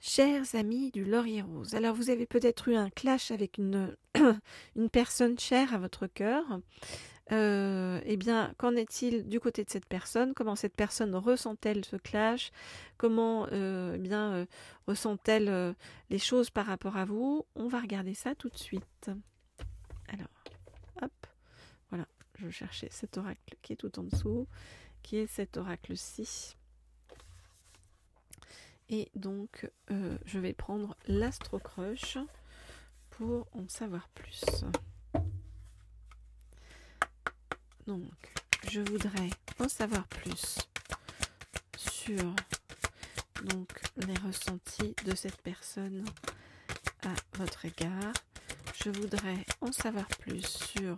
Chers amis du Laurier Rose, alors vous avez peut-être eu un clash avec une, une personne chère à votre cœur. Eh bien, qu'en est-il du côté de cette personne? Comment cette personne ressent-elle ce clash? Comment ressent-elle les choses par rapport à vous? On va regarder ça tout de suite. Alors, hop, voilà, je cherchais cet oracle qui est tout en dessous, qui est cet oracle-ci. Et donc, je vais prendre l'Astro Crush pour en savoir plus. Donc, je voudrais en savoir plus sur donc, les ressentis de cette personne à votre égard. Je voudrais en savoir plus sur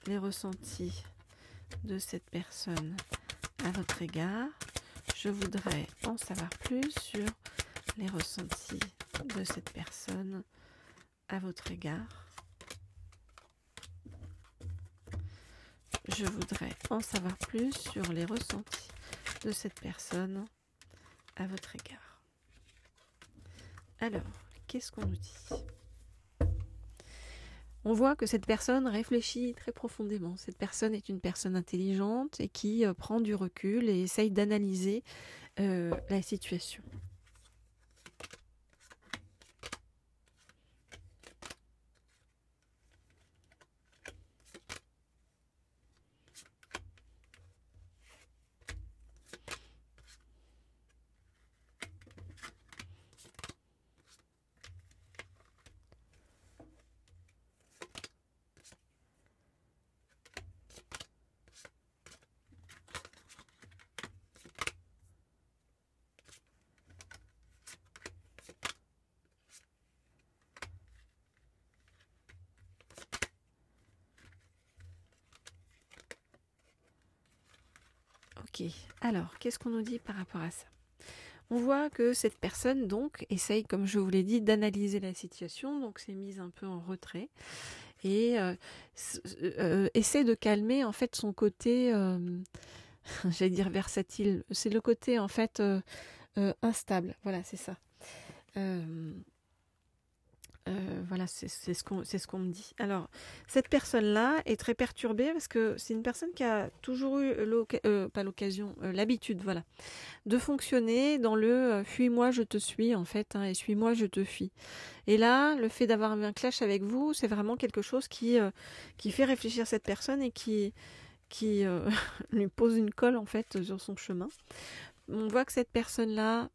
les ressentis de cette personne à votre égard. Je voudrais en savoir plus sur les ressentis de cette personne à votre égard. Je voudrais en savoir plus sur les ressentis de cette personne à votre égard. Alors, qu'est-ce qu'on nous dit ? On voit que cette personne réfléchit très profondément. Cette personne est une personne intelligente et qui prend du recul et essaye d'analyser la situation. Ok, alors, qu'est-ce qu'on nous dit par rapport à ça ? On voit que cette personne, donc, essaye, comme je vous l'ai dit, d'analyser la situation, donc s'est mise un peu en retrait, et essaie de calmer, en fait, son côté, j'allais dire versatile, c'est le côté, en fait, instable, voilà, c'est ça. Voilà, c'est ce qu'on me dit. Alors, cette personne-là est très perturbée parce que c'est une personne qui a toujours eu l'habitude, voilà, de fonctionner dans le fuis-moi, je te suis, en fait, et suis-moi, je te fuis. Et là, le fait d'avoir eu un clash avec vous, c'est vraiment quelque chose qui fait réfléchir cette personne et qui lui pose une colle, en fait, sur son chemin. On voit que cette personne-là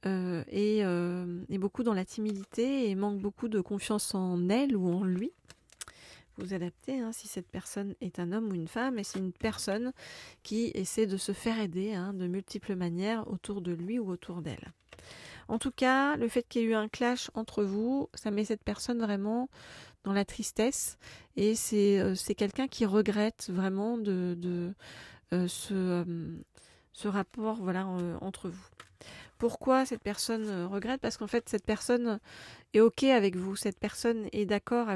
est beaucoup dans la timidité et manque beaucoup de confiance en elle ou en lui. Vous adaptez, si cette personne est un homme ou une femme, et c'est une personne qui essaie de se faire aider de multiples manières autour de lui ou autour d'elle. En tout cas, le fait qu'il y ait eu un clash entre vous, ça met cette personne vraiment dans la tristesse, et c'est quelqu'un qui regrette vraiment ce rapport, voilà, entre vous. Pourquoi cette personne regrette ? Parce qu'en fait, cette personne est OK avec vous. Cette personne est d'accord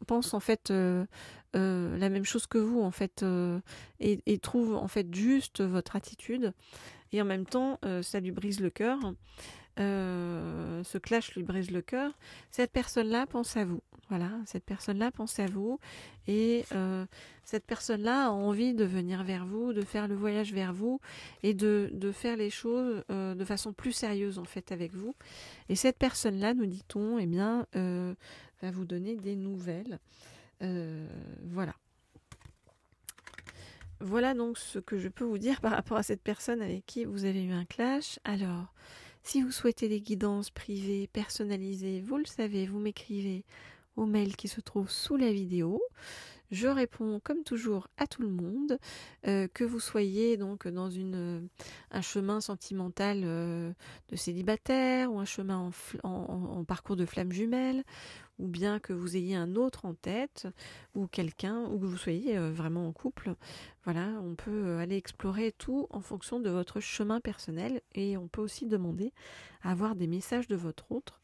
pense en fait la même chose que vous, en fait, et trouve en fait juste votre attitude. Et en même temps, ça lui brise le cœur. Ce clash lui brise le cœur. Cette personne-là pense à vous. Voilà, cette personne-là pense à vous. Et cette personne-là a envie de venir vers vous, de faire le voyage vers vous et de faire les choses de façon plus sérieuse, en fait, avec vous. Et cette personne-là, nous dit-on, eh bien, va vous donner des nouvelles. Voilà. Voilà donc ce que je peux vous dire par rapport à cette personne avec qui vous avez eu un clash. Alors, si vous souhaitez des guidances privées, personnalisées, vous le savez, vous m'écrivez au mail qui se trouve sous la vidéo. Je réponds comme toujours à tout le monde, que vous soyez donc dans un chemin sentimental de célibataire ou un chemin en parcours de flamme jumelle, ou bien que vous ayez un autre en tête, ou quelqu'un, ou que vous soyez vraiment en couple. Voilà, on peut aller explorer tout en fonction de votre chemin personnel, et on peut aussi demander à avoir des messages de votre autre.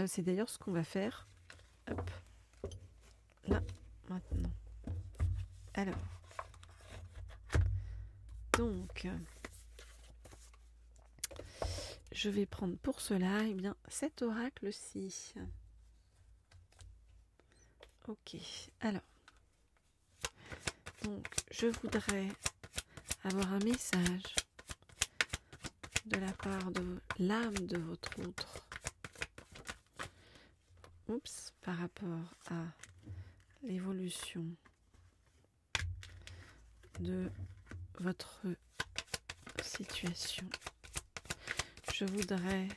C'est d'ailleurs ce qu'on va faire. Hop. Là, maintenant. Alors. Donc, je vais prendre pour cela eh bien, cet oracle-ci. Ok, alors, donc je voudrais avoir un message de la part de l'âme de votre autre. Oups, par rapport à l'évolution de votre situation. Je voudrais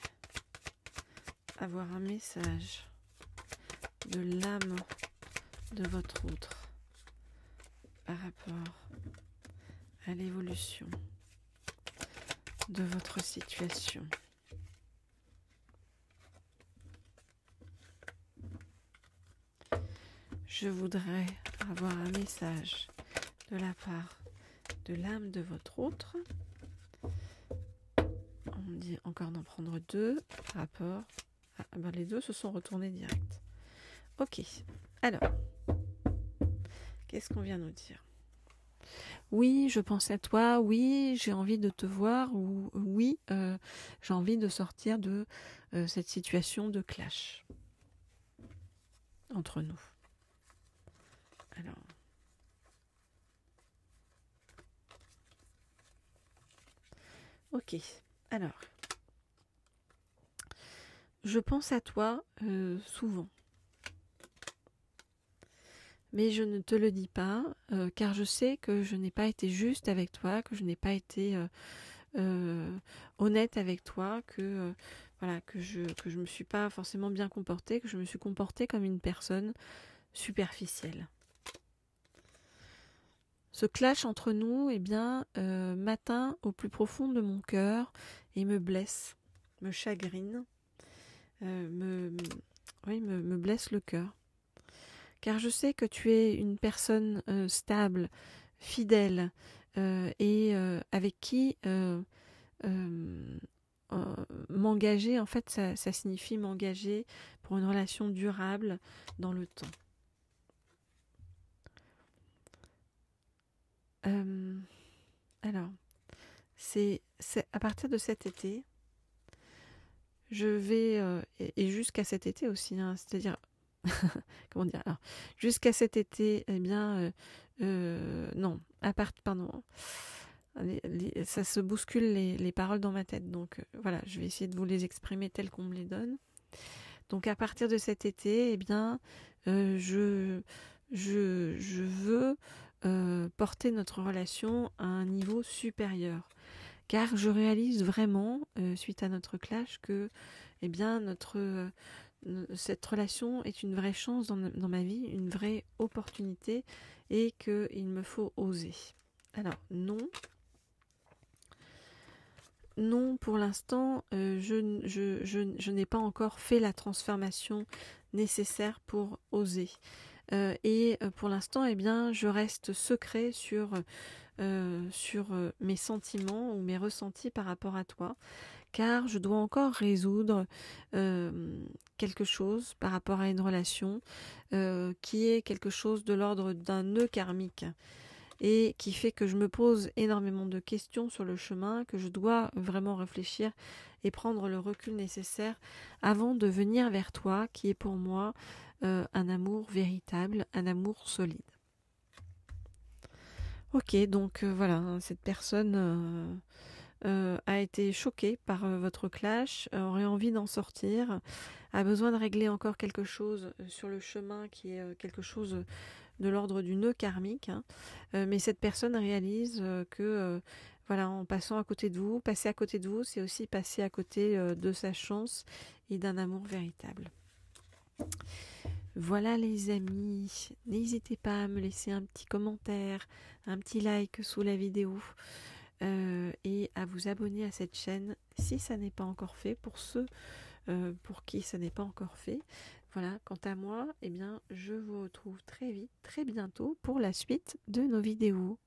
avoir un message de l'âme de votre autre par rapport à l'évolution de votre situation. Je voudrais avoir un message de la part de l'âme de votre autre. On me dit encore d'en prendre 2 par rapport à... ben les 2 se sont retournés direct. Ok, alors, qu'est-ce qu'on vient nous dire? Oui, je pense à toi, oui, j'ai envie de te voir, ou oui, j'ai envie de sortir de cette situation de clash entre nous. Alors, ok, alors, je pense à toi souvent. Mais je ne te le dis pas, car je sais que je n'ai pas été juste avec toi, que je n'ai pas été honnête avec toi, que voilà, que je me suis pas forcément bien comportée, que je me suis comportée comme une personne superficielle. Ce clash entre nous, eh bien, m'atteint au plus profond de mon cœur et me blesse, me chagrine, me blesse le cœur. Car je sais que tu es une personne stable, fidèle et avec qui m'engager, en fait, ça signifie m'engager pour une relation durable dans le temps. Alors, c'est à partir de cet été, je vais, et jusqu'à cet été aussi, hein, c'est-à-dire, comment dire, alors, jusqu'à cet été, eh bien, non, pardon, ça se bouscule les paroles dans ma tête, donc voilà, je vais essayer de vous les exprimer telles qu'on me les donne. Donc à partir de cet été, eh bien, je veux porter notre relation à un niveau supérieur. Car je réalise vraiment, suite à notre clash, que eh bien, cette relation est une vraie chance dans ma vie, une vraie opportunité, et qu'il me faut oser. Alors, non, pour l'instant, je n'ai pas encore fait la transformation nécessaire pour oser. Et pour l'instant, eh bien, je reste secret sur mes sentiments ou mes ressentis par rapport à toi, car je dois encore résoudre quelque chose par rapport à une relation qui est quelque chose de l'ordre d'un nœud karmique et qui fait que je me pose énormément de questions sur le chemin, que je dois vraiment réfléchir et prendre le recul nécessaire avant de venir vers toi, qui est pour moi un amour véritable, un amour solide. Ok, donc voilà, cette personne a été choquée par votre clash, aurait envie d'en sortir, a besoin de régler encore quelque chose sur le chemin qui est quelque chose de l'ordre du nœud karmique, hein. Mais cette personne réalise que voilà, en passant à côté de vous, passer à côté de vous, c'est aussi passer à côté de sa chance et d'un amour véritable. Voilà les amis, n'hésitez pas à me laisser un petit commentaire, un petit like sous la vidéo et à vous abonner à cette chaîne si ça n'est pas encore fait, pour ceux pour qui ça n'est pas encore fait. Voilà, quant à moi, eh bien, je vous retrouve très vite, très bientôt pour la suite de nos vidéos.